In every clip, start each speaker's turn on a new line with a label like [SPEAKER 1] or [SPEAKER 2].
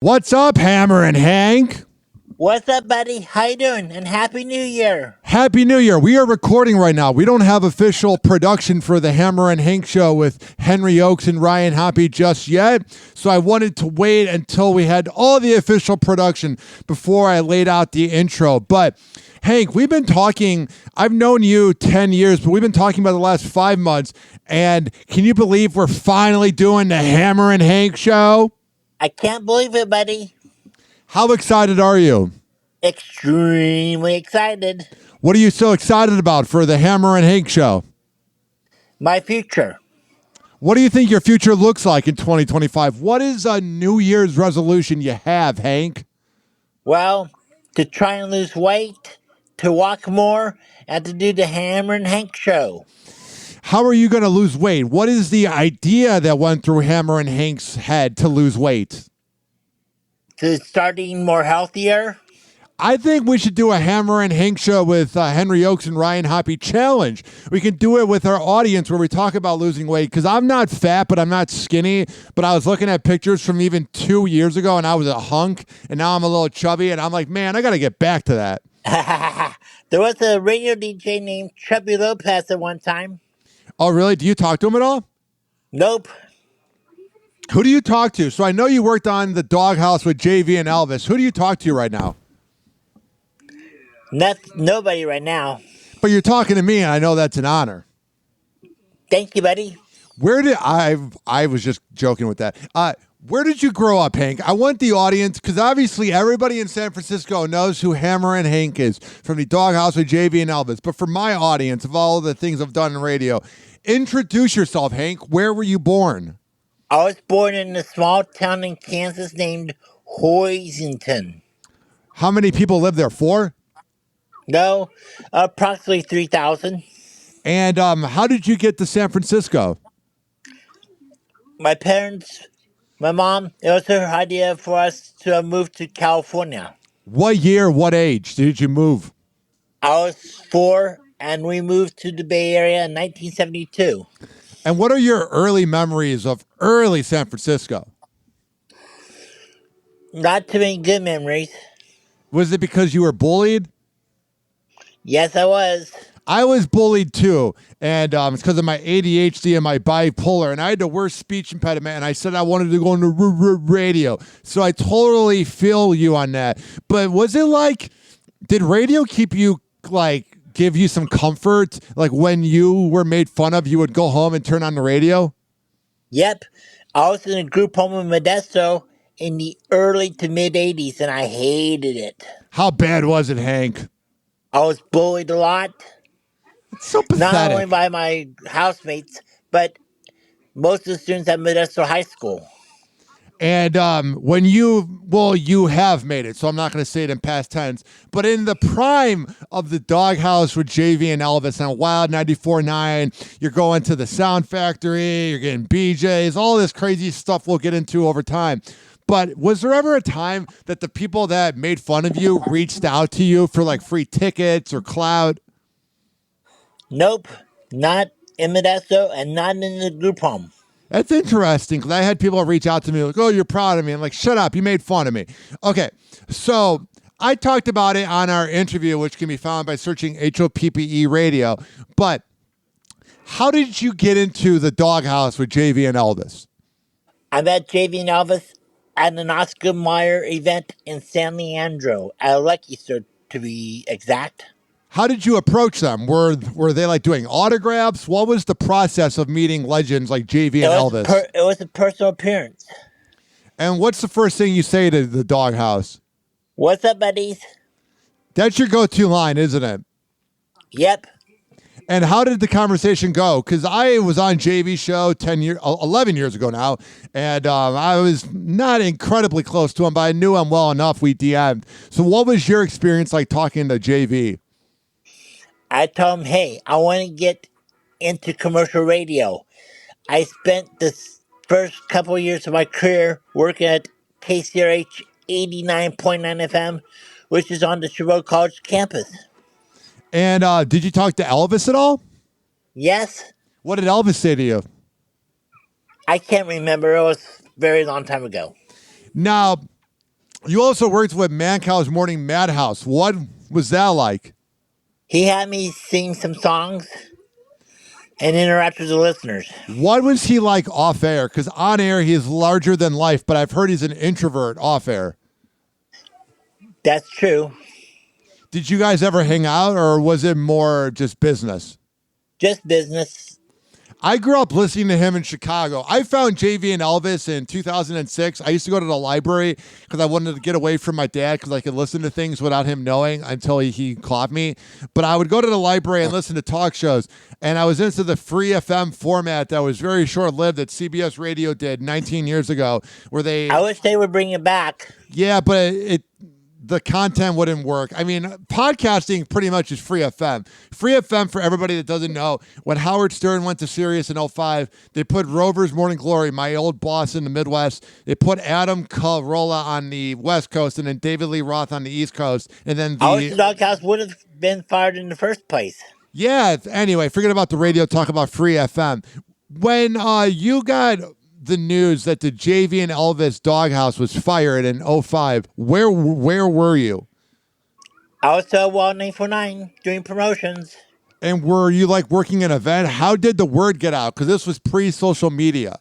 [SPEAKER 1] What's up, Hammerin Hank?
[SPEAKER 2] What's up, buddy? How you doing? And Happy New Year.
[SPEAKER 1] Happy New Year. We are recording right now. We don't have official production for the Hammerin Hank show with Henry Ochs and Ryan Hoppe just yet. So I wanted to wait until we had all the official production before I laid out the intro. But Hank, we've been talking, I've known you 10 years, but we've been talking about the last 5 months. And can you believe we're finally doing the Hammerin Hank show?
[SPEAKER 2] I can't believe it, buddy.
[SPEAKER 1] How excited are you?
[SPEAKER 2] Extremely excited.
[SPEAKER 1] What are you so excited about for the Hammerin Hank show?
[SPEAKER 2] My future.
[SPEAKER 1] What do you think your future looks like in 2025? What is a New Year's resolution you have, Hank?
[SPEAKER 2] Well, to try and lose weight, to walk more, and to do the Hammerin Hank show.
[SPEAKER 1] How are you going to lose weight? What is the idea that went through Hammerin Hank's head to lose weight?
[SPEAKER 2] To start eating more healthier.
[SPEAKER 1] I think we should do a Hammerin Hank show with Henry Ochs and Ryan Hoppe challenge. We can do it with our audience where we talk about losing weight, because I'm not fat, but I'm not skinny. But I was looking at pictures from even 2 years ago, and I was a hunk, and now I'm a little chubby, and I'm like, man, I got to get back to that.
[SPEAKER 2] There was a radio DJ named Chubby Lopez at one time.
[SPEAKER 1] Oh, really? Do you talk to him at all?
[SPEAKER 2] Nope.
[SPEAKER 1] Who do you talk to? So I know you worked on the Doghouse with JV and Elvis. Who do you talk to right now?
[SPEAKER 2] Nobody right now.
[SPEAKER 1] But you're talking to me, and I know that's an honor.
[SPEAKER 2] Thank you, buddy.
[SPEAKER 1] Where did I was just joking with that. Where did you grow up, Hank? I want the audience, because obviously everybody in San Francisco knows who Hammerin Hank is from the Doghouse with JV and Elvis. But for my audience, of all the things I've done in radio, introduce yourself, Hank. Where were you born?
[SPEAKER 2] I was born in a small town in Kansas named Hoisington.
[SPEAKER 1] How many people live there? 4?
[SPEAKER 2] No, approximately 3,000.
[SPEAKER 1] And how did you get to San Francisco?
[SPEAKER 2] My parents, my mom, it was her idea for us to move to California.
[SPEAKER 1] What year, what age did you move?
[SPEAKER 2] I was 4, and we moved to the Bay Area in 1972.
[SPEAKER 1] And what are your early memories of early San Francisco?
[SPEAKER 2] Not too many good memories.
[SPEAKER 1] Was it because you were bullied?
[SPEAKER 2] Yes, I was.
[SPEAKER 1] I was bullied too, and it's because of my ADHD and my bipolar, and I had the worst speech impediment, and I said I wanted to go into radio, so I totally feel you on that. But was it like, did radio keep you, like, give you some comfort? Like when you were made fun of, you would go home and turn on the radio?
[SPEAKER 2] Yep. I was in a group home in Modesto in the early to mid 80s, and I hated it.
[SPEAKER 1] How bad was it, Hank?
[SPEAKER 2] I was bullied a lot.
[SPEAKER 1] It's so pathetic.
[SPEAKER 2] Not only by my housemates, but most of the students at Modesto High School.
[SPEAKER 1] And when you have made it, so I'm not going to say it in past tense, but in the prime of the Doghouse with JV and Elvis on Wild 94.9, you're going to the Sound Factory, you're getting BJs, all this crazy stuff we'll get into over time. But was there ever a time that the people that made fun of you reached out to you for like free tickets or clout?
[SPEAKER 2] Nope, not in Modesto and not in the group home.
[SPEAKER 1] That's interesting, because I had people reach out to me like, oh, you're proud of me. I'm like, shut up, you made fun of me. Okay, so I talked about it on our interview, which can be found by searching HOPPE radio. But how did you get into the Doghouse with JV and Elvis?
[SPEAKER 2] I met JV and Elvis at an Oscar Mayer event in San Leandro, at a Lucky Store to be exact.
[SPEAKER 1] How did you approach them? Were they like doing autographs? What was the process of meeting legends like JV and Elvis?
[SPEAKER 2] It was a personal appearance.
[SPEAKER 1] And what's the first thing you say to the Doghouse?
[SPEAKER 2] What's up, buddies?
[SPEAKER 1] That's your go-to line, isn't it?
[SPEAKER 2] Yep.
[SPEAKER 1] And how did the conversation go? Because I was on JV's show 11 years ago now, and I was not incredibly close to him, but I knew him well enough. We DM'd. So what was your experience like talking to JV?
[SPEAKER 2] I told him, hey, I want to get into commercial radio. I spent the first couple of years of my career working at KCRH 89.9 FM, which is on the Chabot College campus.
[SPEAKER 1] And did you talk to Elvis at all?
[SPEAKER 2] Yes.
[SPEAKER 1] What did Elvis say to you?
[SPEAKER 2] I can't remember. It was a very long time ago.
[SPEAKER 1] Now, You also worked with Mancow's Morning Madhouse. What was that like?
[SPEAKER 2] He had me sing some songs and interact with the listeners.
[SPEAKER 1] What was he like off air? Because on air, he is larger than life, but I've heard he's an introvert off air.
[SPEAKER 2] That's true.
[SPEAKER 1] Did you guys ever hang out, or was it more just business?
[SPEAKER 2] Just business.
[SPEAKER 1] I grew up listening to him in Chicago. I found JV and Elvis in 2006. I used to go to the library because I wanted to get away from my dad because I could listen to things without him knowing until he caught me. But I would go to the library and listen to talk shows. And I was into the free FM format that was very short-lived that CBS Radio did 19 years ago where they...
[SPEAKER 2] I wish they would bring it back.
[SPEAKER 1] Yeah, but the content wouldn't work. I mean, podcasting pretty much is free FM. Free FM, for everybody that doesn't know, when Howard Stern went to Sirius in 05, they put Rover's Morning Glory, my old boss in the Midwest. They put Adam Carolla on the West Coast and then David Lee Roth on the East Coast. And then
[SPEAKER 2] I wish the Doghouse would have been fired in the first place.
[SPEAKER 1] Yeah, anyway, forget about the radio, talk about free FM. When you got the news that the JV and Elvis Doghouse was fired in 05, where were you?
[SPEAKER 2] I was still Wall 949 doing promotions.
[SPEAKER 1] And were you like working an event? How did the word get out? Because this was pre-social media.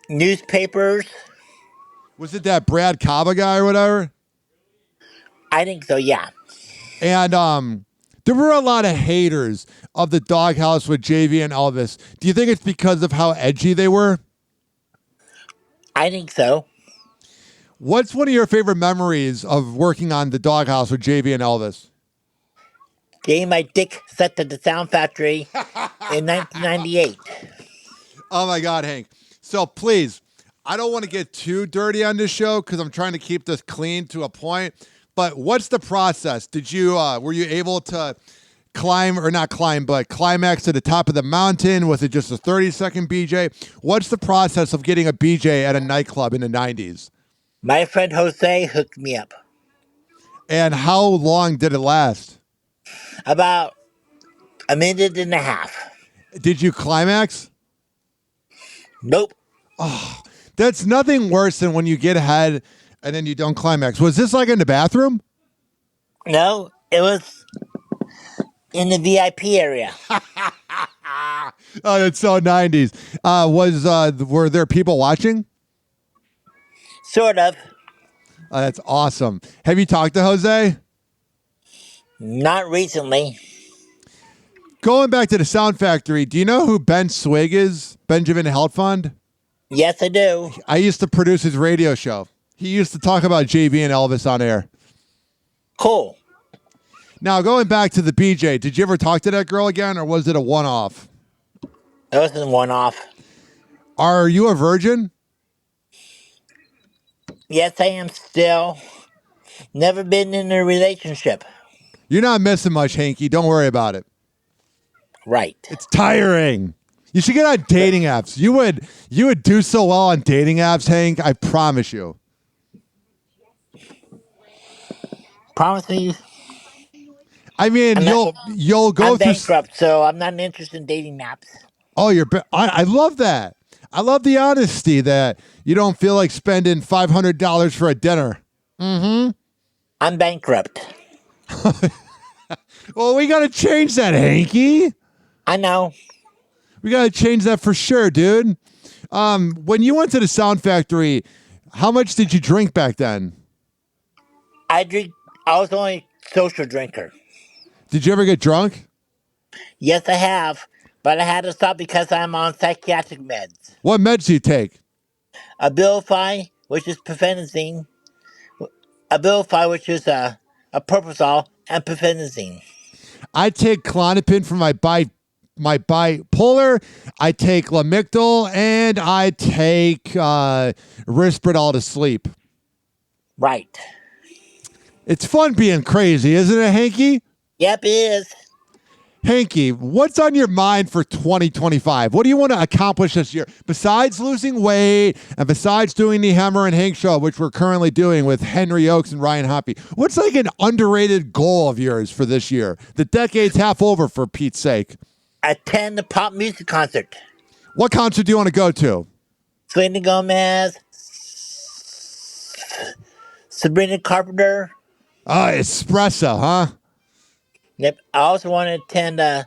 [SPEAKER 2] Newspapers.
[SPEAKER 1] Was it that Brad Kava guy or whatever?
[SPEAKER 2] I think so, yeah.
[SPEAKER 1] And there were a lot of haters of the Doghouse with JV and Elvis. Do you think it's because of how edgy they were?
[SPEAKER 2] I think so.
[SPEAKER 1] What's one of your favorite memories of working on the Doghouse with JV and Elvis?
[SPEAKER 2] Getting my dick set to the Sound Factory in 1998.
[SPEAKER 1] Oh my God, Hank. So please, I don't want to get too dirty on this show because I'm trying to keep this clean to a point. But what's the process? Were you able to climax to the top of the mountain? Was it just a 30-second BJ? What's the process of getting a BJ at a nightclub in the 90s?
[SPEAKER 2] My friend Jose hooked me up.
[SPEAKER 1] And how long did it last?
[SPEAKER 2] About a minute and a half.
[SPEAKER 1] Did you climax?
[SPEAKER 2] Nope.
[SPEAKER 1] Oh, that's nothing worse than when you get ahead and then you don't climax. Was this like in the bathroom?
[SPEAKER 2] No, it was in the VIP area.
[SPEAKER 1] Oh, that's so 90s. Were there people watching?
[SPEAKER 2] Sort of.
[SPEAKER 1] Oh, that's awesome. Have you talked to Jose?
[SPEAKER 2] Not recently.
[SPEAKER 1] Going back to the Sound Factory, do you know who Ben Swig is? Benjamin Heltfund?
[SPEAKER 2] Yes, I do.
[SPEAKER 1] I used to produce his radio show. He used to talk about JV and Elvis on air.
[SPEAKER 2] Cool.
[SPEAKER 1] Now, going back to the BJ, did you ever talk to that girl again, or was it a one-off?
[SPEAKER 2] It wasn't one-off.
[SPEAKER 1] Are you a virgin?
[SPEAKER 2] Yes, I am still. Never been in a relationship.
[SPEAKER 1] You're not missing much, Hanky. Don't worry about it.
[SPEAKER 2] Right.
[SPEAKER 1] It's tiring. You should get on dating apps. You would do so well on dating apps, Hank. I promise you.
[SPEAKER 2] Promise me.
[SPEAKER 1] I mean, you'll go
[SPEAKER 2] I'm
[SPEAKER 1] through.
[SPEAKER 2] bankrupt, so I'm not interested in dating apps.
[SPEAKER 1] Oh, I love that. I love the honesty that you don't feel like spending $500 for a dinner. Mm-hmm.
[SPEAKER 2] I'm bankrupt.
[SPEAKER 1] Well, we got to change that, Hanky.
[SPEAKER 2] I know.
[SPEAKER 1] We got to change that for sure, dude. When you went to the Sound Factory, how much did you drink back then?
[SPEAKER 2] I was only a social drinker.
[SPEAKER 1] Did you ever get drunk?
[SPEAKER 2] Yes, I have. But I had to stop because I'm on psychiatric meds.
[SPEAKER 1] What meds do you take?
[SPEAKER 2] Abilify, which is phenazine. Abilify, which is a propofol, and phenazine.
[SPEAKER 1] I take Klonopin for my bipolar. I take Lamictal, and I take Risperdal to sleep.
[SPEAKER 2] Right.
[SPEAKER 1] It's fun being crazy, isn't it, Hanky?
[SPEAKER 2] Yep, it is.
[SPEAKER 1] Hanky, what's on your mind for 2025? What do you want to accomplish this year? Besides losing weight and besides doing the Hammerin Hank show, which we're currently doing with Henry Ochs and Ryan Hoppe, what's like an underrated goal of yours for this year? The decade's half over, for Pete's sake.
[SPEAKER 2] Attend the pop music concert.
[SPEAKER 1] What concert do you want to go to?
[SPEAKER 2] Selena Gomez, Sabrina Carpenter.
[SPEAKER 1] Oh, espresso, huh?
[SPEAKER 2] Yep. I also want to attend a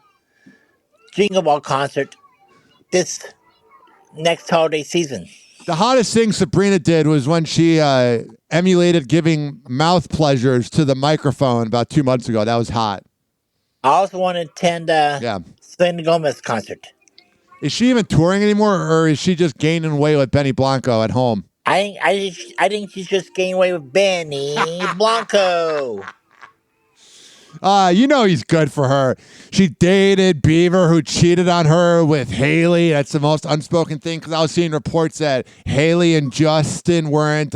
[SPEAKER 2] Jingle Ball concert this next holiday season.
[SPEAKER 1] The hottest thing Sabrina did was when she emulated giving mouth pleasures to the microphone about 2 months ago. That was hot.
[SPEAKER 2] I also want to attend a
[SPEAKER 1] Yeah.
[SPEAKER 2] Selena Gomez concert.
[SPEAKER 1] Is she even touring anymore, or is she just gaining weight with Benny Blanco at home?
[SPEAKER 2] I think she's just getting away with Benny Blanco.
[SPEAKER 1] You know he's good for her. She dated Beaver, who cheated on her with Haley. That's the most unspoken thing, because I was seeing reports that Haley and Justin weren't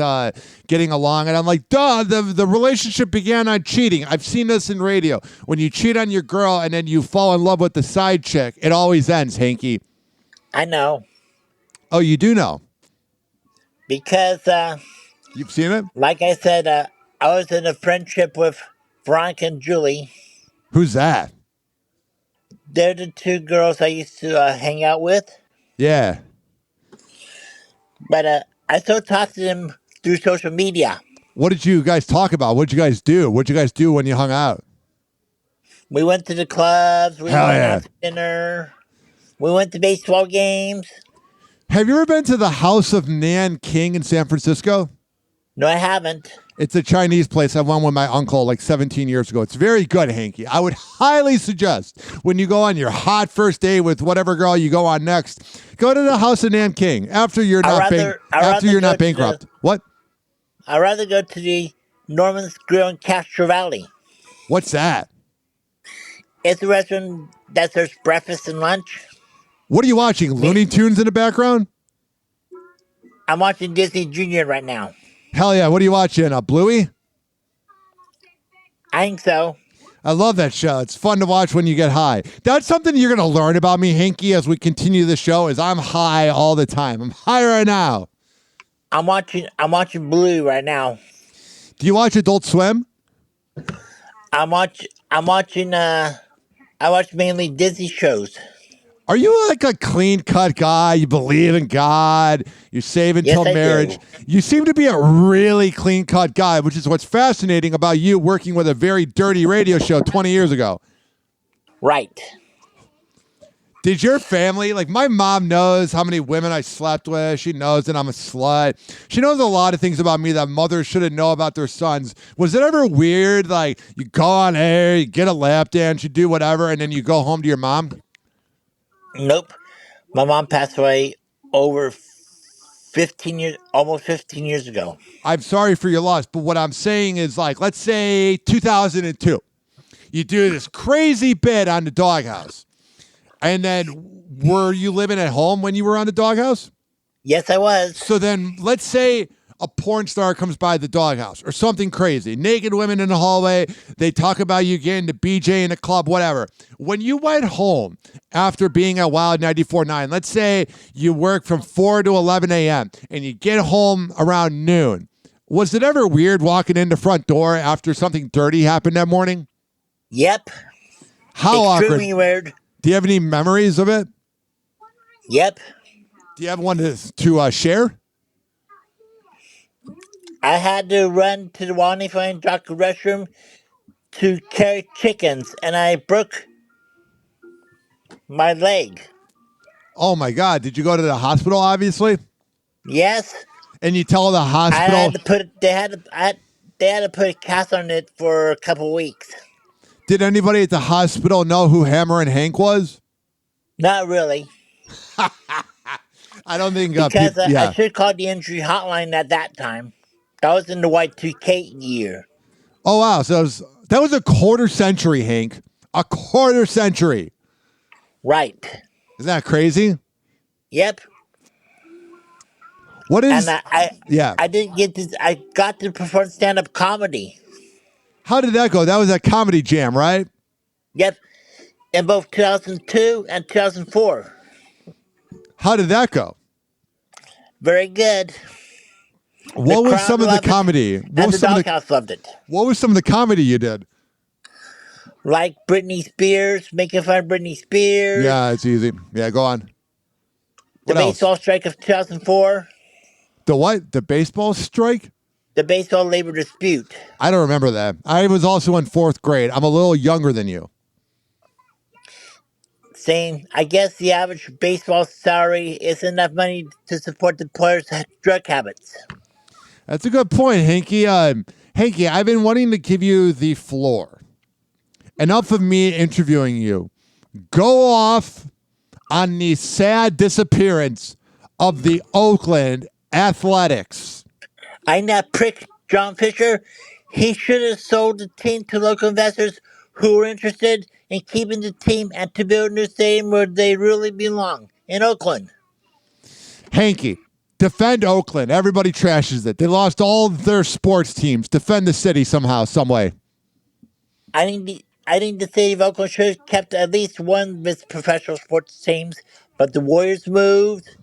[SPEAKER 1] getting along. And I'm like, duh, the relationship began on cheating. I've seen this in radio. When you cheat on your girl and then you fall in love with the side chick, it always ends, Hanky.
[SPEAKER 2] I know.
[SPEAKER 1] Oh, you do know?
[SPEAKER 2] Because,
[SPEAKER 1] You've seen it?
[SPEAKER 2] like I said, I was in a friendship with Veronica and Julie.
[SPEAKER 1] Who's that?
[SPEAKER 2] They're the two girls I used to hang out with.
[SPEAKER 1] Yeah.
[SPEAKER 2] But I still talk to them through social media.
[SPEAKER 1] What did you guys talk about? What did you guys do? What did you guys do when you hung out?
[SPEAKER 2] We went to the clubs. We
[SPEAKER 1] Hell
[SPEAKER 2] went
[SPEAKER 1] yeah.
[SPEAKER 2] out to dinner. We went to baseball games.
[SPEAKER 1] Have you ever been to the House of Nan King in San Francisco?
[SPEAKER 2] No, I haven't.
[SPEAKER 1] It's a Chinese place. I went with my uncle like 17 years ago. It's very good, Hanky. I would highly suggest when you go on your hot first date with whatever girl you go on next, go to the House of Nan King after you're not bankrupt. What?
[SPEAKER 2] I'd rather go to the Norman's Grill in Castro Valley.
[SPEAKER 1] What's that?
[SPEAKER 2] It's a restaurant that serves breakfast and lunch.
[SPEAKER 1] What are you watching? Looney Tunes in the background?
[SPEAKER 2] I'm watching Disney Junior right now.
[SPEAKER 1] Hell yeah. What are you watching? Bluey?
[SPEAKER 2] I think so.
[SPEAKER 1] I love that show. It's fun to watch when you get high. That's something you're going to learn about me, Hanky, as we continue the show, is I'm high all the time. I'm high right now.
[SPEAKER 2] I'm watching Blue right now.
[SPEAKER 1] Do you watch Adult Swim?
[SPEAKER 2] I watch mainly Disney shows.
[SPEAKER 1] Are you like a clean-cut guy? You believe in God? You save until marriage? You seem to be a really clean-cut guy, which is what's fascinating about you working with a very dirty radio show 20 years ago.
[SPEAKER 2] Right.
[SPEAKER 1] Did your family, like my mom knows how many women I slept with. She knows that I'm a slut. She knows a lot of things about me that mothers shouldn't know about their sons. Was it ever weird, like you go on air, you get a lap dance, you do whatever, and then you go home to your mom?
[SPEAKER 2] Nope. My mom passed away over 15 years, almost 15 years ago.
[SPEAKER 1] I'm sorry for your loss, but what I'm saying is, like, let's say 2002. You do this crazy bit on the Doghouse. And then were you living at home when you were on the Doghouse?
[SPEAKER 2] Yes, I was.
[SPEAKER 1] So then let's say a porn star comes by the Doghouse or something crazy. Naked women in the hallway. They talk about you getting to BJ in a club, whatever. When you went home after being at Wild 94.9, let's say you work from 4 to 11 a.m. and you get home around noon. Was it ever weird walking in the front door after something dirty happened that morning?
[SPEAKER 2] Yep.
[SPEAKER 1] How
[SPEAKER 2] Extremely
[SPEAKER 1] awkward.
[SPEAKER 2] weird.
[SPEAKER 1] Do you have any memories of it?
[SPEAKER 2] Yep.
[SPEAKER 1] Do you have one to share?
[SPEAKER 2] I had to run to the Wild 94.9 Doctor restroom to carry chickens, and I broke my leg.
[SPEAKER 1] Oh my God. Did you go to the hospital, obviously?
[SPEAKER 2] Yes.
[SPEAKER 1] And you tell the hospital.
[SPEAKER 2] They had to put a cast on it for a couple of weeks.
[SPEAKER 1] Did anybody at the hospital know who Hammerin Hank was?
[SPEAKER 2] Not really.
[SPEAKER 1] I don't think
[SPEAKER 2] because I should have called the injury hotline at that time. That was in the Y2K year.
[SPEAKER 1] Oh wow! So that was a quarter century, Hank. A quarter century.
[SPEAKER 2] Right.
[SPEAKER 1] Isn't that crazy?
[SPEAKER 2] Yep.
[SPEAKER 1] What is?
[SPEAKER 2] And I didn't get this. I got to perform stand-up comedy.
[SPEAKER 1] How did that go? That was a comedy jam, right?
[SPEAKER 2] Yep. In both 2002 and 2004.
[SPEAKER 1] How did that go?
[SPEAKER 2] Very good.
[SPEAKER 1] What was some of the comedy?
[SPEAKER 2] And the Doghouse loved it.
[SPEAKER 1] What was some of the comedy you did?
[SPEAKER 2] Like Britney Spears, making fun of Britney Spears.
[SPEAKER 1] Yeah, it's easy. Yeah, go on.
[SPEAKER 2] The baseball strike of 2004.
[SPEAKER 1] The what? The baseball strike?
[SPEAKER 2] The baseball labor dispute.
[SPEAKER 1] I don't remember that. I was also in 4th grade. I'm a little younger than you.
[SPEAKER 2] Saying, I guess the average baseball salary is enough money to support the players' drug habits.
[SPEAKER 1] That's a good point, Hanky. Hanky, I've been wanting to give you the floor. Enough of me interviewing you. Go off on the sad disappearance of the Oakland Athletics.
[SPEAKER 2] I that prick John Fisher. He should have sold the team to local investors who were interested in keeping the team and to build a new stadium where they really belong, in Oakland.
[SPEAKER 1] Hanky, defend Oakland. Everybody trashes it. They lost all their sports teams. Defend the city somehow, some way.
[SPEAKER 2] I think the city of Oakland should have kept at least one of its professional sports teams, but the Warriors moved,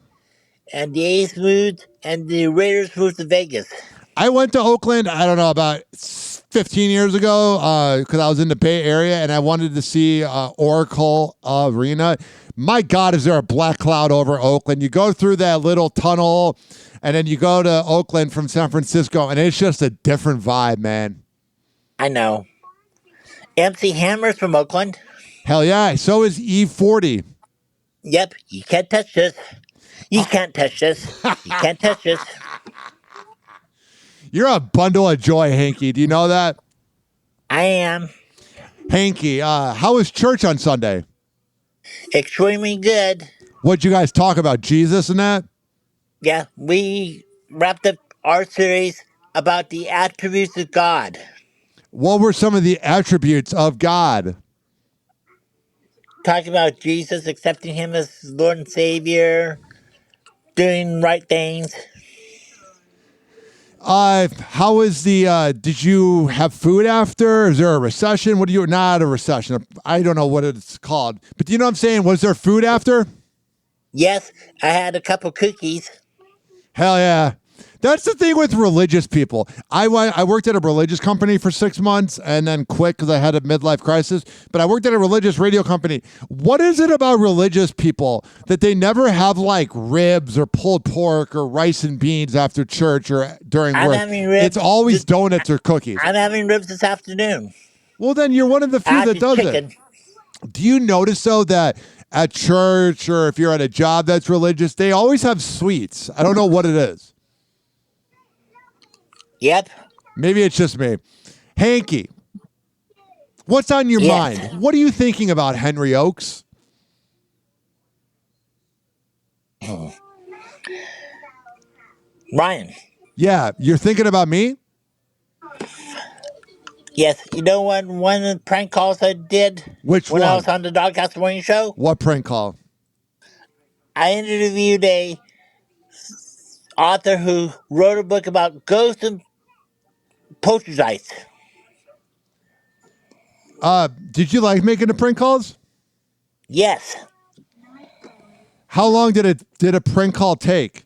[SPEAKER 2] and the A's moved, and the Raiders moved to Vegas.
[SPEAKER 1] I went to Oakland, I don't know, about 15 years ago because I was in the Bay Area and I wanted to see Oracle Arena. My God, is there a black cloud over Oakland? You go through that little tunnel and then you go to Oakland from San Francisco and it's just a different vibe, man.
[SPEAKER 2] I know. MC Hammer's from Oakland.
[SPEAKER 1] Hell yeah. So is E40.
[SPEAKER 2] Yep, you can't touch this. You can't touch this. You can't touch this.
[SPEAKER 1] You're a bundle of joy, Hanky. Do you know that?
[SPEAKER 2] I am.
[SPEAKER 1] Hanky, how was church on Sunday?
[SPEAKER 2] Extremely good.
[SPEAKER 1] What'd you guys talk about, Jesus and that?
[SPEAKER 2] Yeah, we wrapped up our series about the attributes of God.
[SPEAKER 1] What were some of the attributes of God?
[SPEAKER 2] Talking about Jesus, accepting him as Lord and Savior, doing right things.
[SPEAKER 1] How is the, did you have food after? Is there a recession? Not a recession. I don't know what it's called. But do you know what I'm saying? Was there food after?
[SPEAKER 2] Yes, I had a couple cookies.
[SPEAKER 1] Hell yeah. That's the thing with religious people. I worked at a religious company for 6 months and then quit because I had a midlife crisis. But I worked at a religious radio company. What is it about religious people that they never have like ribs or pulled pork or rice and beans after church or during
[SPEAKER 2] I'm
[SPEAKER 1] work?
[SPEAKER 2] having ribs.
[SPEAKER 1] It's always donuts or cookies.
[SPEAKER 2] I'm having ribs this afternoon.
[SPEAKER 1] Well, then you're one of the few that does
[SPEAKER 2] chicken.
[SPEAKER 1] it. Do you notice though that at church or if you're at a job that's religious, they always have sweets? I don't know what it is.
[SPEAKER 2] Yep.
[SPEAKER 1] Maybe it's just me. Hanky, what's on your mind? What are you thinking about, Henry Ochs?
[SPEAKER 2] Ryan.
[SPEAKER 1] Yeah, you're thinking about me?
[SPEAKER 2] Yes, you know what? One of the prank calls I did
[SPEAKER 1] Which
[SPEAKER 2] when
[SPEAKER 1] one?
[SPEAKER 2] I was on the Doghouse Morning Show?
[SPEAKER 1] What prank call?
[SPEAKER 2] I interviewed a author who wrote a book about ghosts and poltergeists.
[SPEAKER 1] Did you like making the prank calls?
[SPEAKER 2] Yes.
[SPEAKER 1] How long did a prank call take?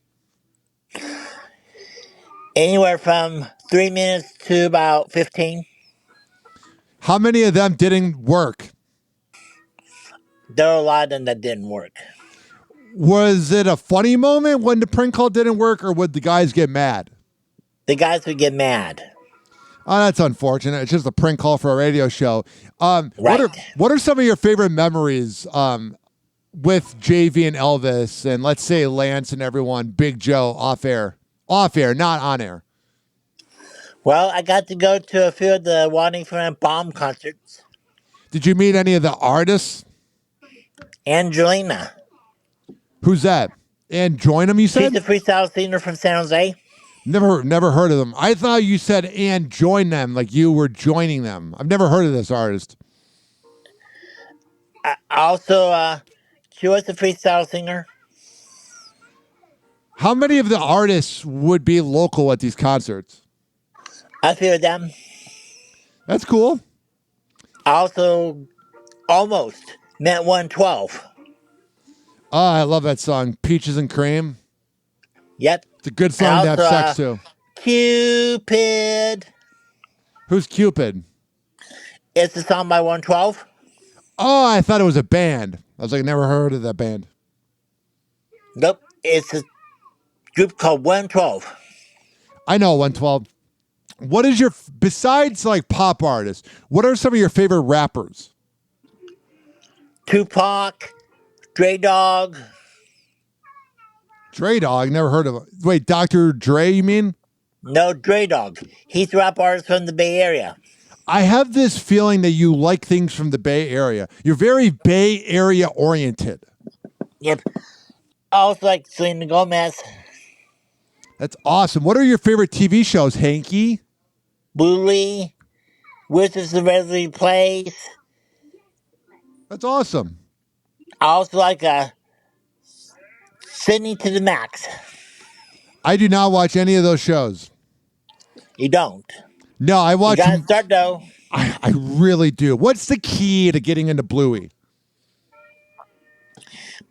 [SPEAKER 2] Anywhere from 3 minutes to about 15.
[SPEAKER 1] How many of them didn't work?
[SPEAKER 2] There were a lot of them that didn't work.
[SPEAKER 1] Was it a funny moment when the prank call didn't work, or would the guys get mad?
[SPEAKER 2] The guys would get mad.
[SPEAKER 1] Oh, that's unfortunate. It's just a prank call for a radio show.
[SPEAKER 2] Right.
[SPEAKER 1] What are some of your favorite memories with JV and Elvis and let's say Lance and everyone, Big Joe, off air, not on air?
[SPEAKER 2] Well, I got to go to a few of the Waddington Bomb concerts.
[SPEAKER 1] Did you meet any of the artists?
[SPEAKER 2] Angelina.
[SPEAKER 1] Who's that? And join them, you said?
[SPEAKER 2] She's a freestyle singer from San Jose.
[SPEAKER 1] Never heard of them. I thought you said and join them, like you were joining them. I've never heard of this artist.
[SPEAKER 2] Also, she was a freestyle singer.
[SPEAKER 1] How many of the artists would be local at these concerts?
[SPEAKER 2] A few of them.
[SPEAKER 1] That's cool.
[SPEAKER 2] I also almost met 112.
[SPEAKER 1] Oh, I love that song, Peaches and Cream.
[SPEAKER 2] Yep.
[SPEAKER 1] It's a good song to have sex to.
[SPEAKER 2] Cupid.
[SPEAKER 1] Who's Cupid?
[SPEAKER 2] It's a song by 112.
[SPEAKER 1] Oh, I thought it was a band. I was like, never heard of that band.
[SPEAKER 2] Nope. It's a group called 112.
[SPEAKER 1] I know 112. What is besides like pop artists, what are some of your favorite rappers?
[SPEAKER 2] Tupac, Dre Dog.
[SPEAKER 1] Dre Dog, never heard of it. Wait, Dr. Dre, you mean?
[SPEAKER 2] No, Dre Dog. He's a rap artist from the Bay Area.
[SPEAKER 1] I have this feeling that you like things from the Bay Area. You're very Bay Area oriented.
[SPEAKER 2] Yep. I also like Selena Gomez.
[SPEAKER 1] That's awesome. What are your favorite TV shows, Hanky?
[SPEAKER 2] Bully. Wizards of Waverly Place.
[SPEAKER 1] That's awesome.
[SPEAKER 2] I also like Sydney to the Max.
[SPEAKER 1] I do not watch any of those shows.
[SPEAKER 2] You don't.
[SPEAKER 1] No, I watch.
[SPEAKER 2] You gotta start though.
[SPEAKER 1] I really do. What's the key to getting into Bluey?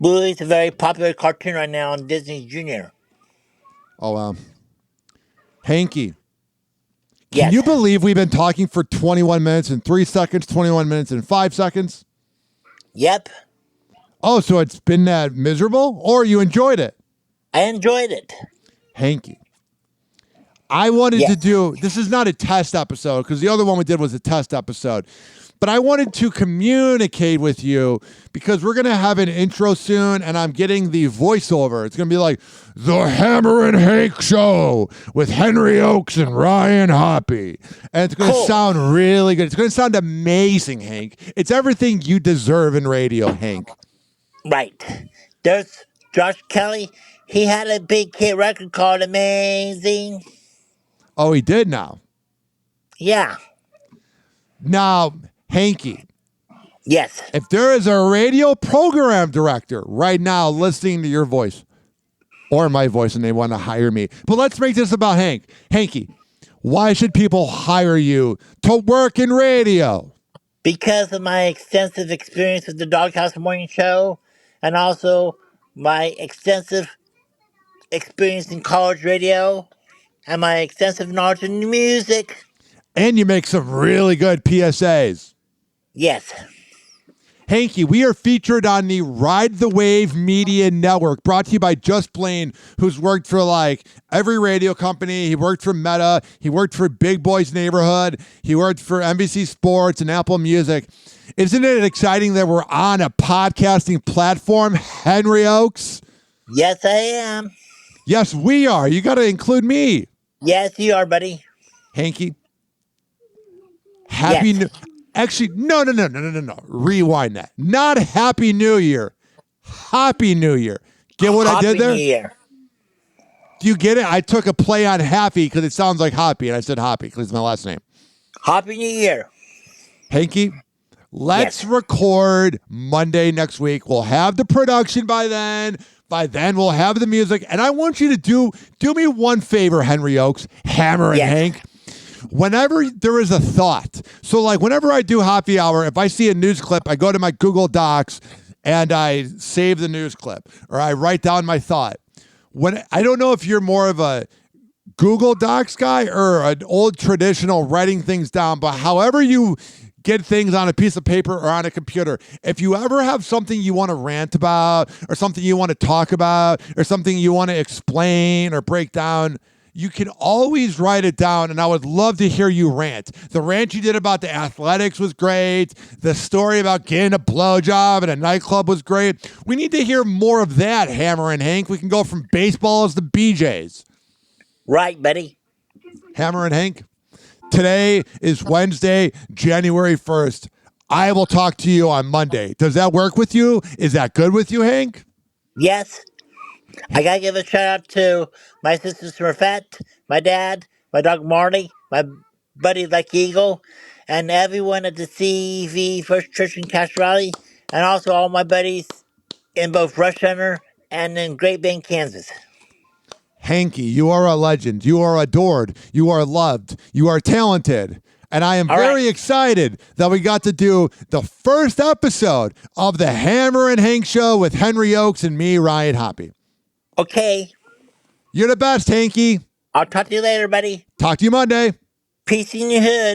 [SPEAKER 2] Bluey's a very popular cartoon right now on Disney Junior.
[SPEAKER 1] Oh, wow. Hanky,
[SPEAKER 2] Yes.
[SPEAKER 1] can you believe we've been talking for 21 minutes and 3 seconds, 21 minutes and 5 seconds?
[SPEAKER 2] Yep.
[SPEAKER 1] Oh, so it's been that miserable, or you enjoyed it?
[SPEAKER 2] I enjoyed it.
[SPEAKER 1] Hanky, I wanted
[SPEAKER 2] Yes.
[SPEAKER 1] to do, this is not a test episode because the other one we did was a test episode, but I wanted to communicate with you because we're going to have an intro soon and I'm getting the voiceover. It's going to be like the Hammerin Hank Show with Henry Ochs and Ryan Hoppe. And it's going to sound really good. It's going to sound amazing, Hank. It's everything you deserve in radio, Hank.
[SPEAKER 2] Right. There's Josh Kelly. He had a big hit record called Amazing.
[SPEAKER 1] Oh, he did now.
[SPEAKER 2] Yeah.
[SPEAKER 1] Now, Hanky,
[SPEAKER 2] Yes.
[SPEAKER 1] if there is a radio program director right now listening to your voice or my voice and they want to hire me, but let's make this about Hank. Hanky, why should people hire you to work in radio?
[SPEAKER 2] Because of my extensive experience with the Doghouse Morning Show and also my extensive experience in college radio and my extensive knowledge in music.
[SPEAKER 1] And you make some really good PSAs.
[SPEAKER 2] Yes.
[SPEAKER 1] Hanky, we are featured on the Ride the Wave Media Network, brought to you by Just Blaine, who's worked for like every radio company. He worked for Meta. He worked for Big Boys Neighborhood. He worked for NBC Sports and Apple Music. Isn't it exciting that we're on a podcasting platform, Henry Ochs?
[SPEAKER 2] Yes, I am.
[SPEAKER 1] Yes, we are. You got to include me.
[SPEAKER 2] Yes, you are, buddy.
[SPEAKER 1] Hanky, happy
[SPEAKER 2] Yes.
[SPEAKER 1] New... Actually, no. Rewind that. Not Happy New Year. Happy New Year. Get what I did there?
[SPEAKER 2] Happy New Year.
[SPEAKER 1] Do you get it? I took a play on happy because it sounds like Hoppy, and I said Hoppy because it's my last name.
[SPEAKER 2] Happy New Year.
[SPEAKER 1] Hanky, let's
[SPEAKER 2] Yes.
[SPEAKER 1] record Monday next week. We'll have the production by then. By then, we'll have the music. And I want you to do me one favor, Henry Ochs, Hammerin Hank. Whenever there is a thought, so like whenever I do Happy Hour, if I see a news clip, I go to my Google Docs and I save the news clip or I write down my thought. When I don't know if you're more of a Google Docs guy or an old traditional writing things down, but however you get things on a piece of paper or on a computer, if you ever have something you want to rant about or something you want to talk about or something you want to explain or break down, you can always write it down, and I would love to hear you rant. The rant you did about the athletics was great. The story about getting a blowjob at a nightclub was great. We need to hear more of that, Hammerin Hank. We can go from baseballs to BJs.
[SPEAKER 2] Right, buddy.
[SPEAKER 1] Hammerin Hank, today is Wednesday, January 1st. I will talk to you on Monday. Does that work with you? Is that good with you, Hank?
[SPEAKER 2] Yes. I gotta give a shout out to my sister Smurfette, my dad, my dog Marty, my buddy Lucky Eagle, and everyone at the CV First Church in Cache Valley, and also all my buddies in both Rush Center and in Great Bend, Kansas.
[SPEAKER 1] Hanky, you are a legend. You are adored. You are loved. You are talented. And I am very excited that we got to do the first episode of the Hammerin Hank Show with Henry Ochs and me, Ryan Hoppe.
[SPEAKER 2] Okay.
[SPEAKER 1] You're the best, Hanky.
[SPEAKER 2] I'll talk to you later, buddy.
[SPEAKER 1] Talk to you Monday.
[SPEAKER 2] Peace in your hood.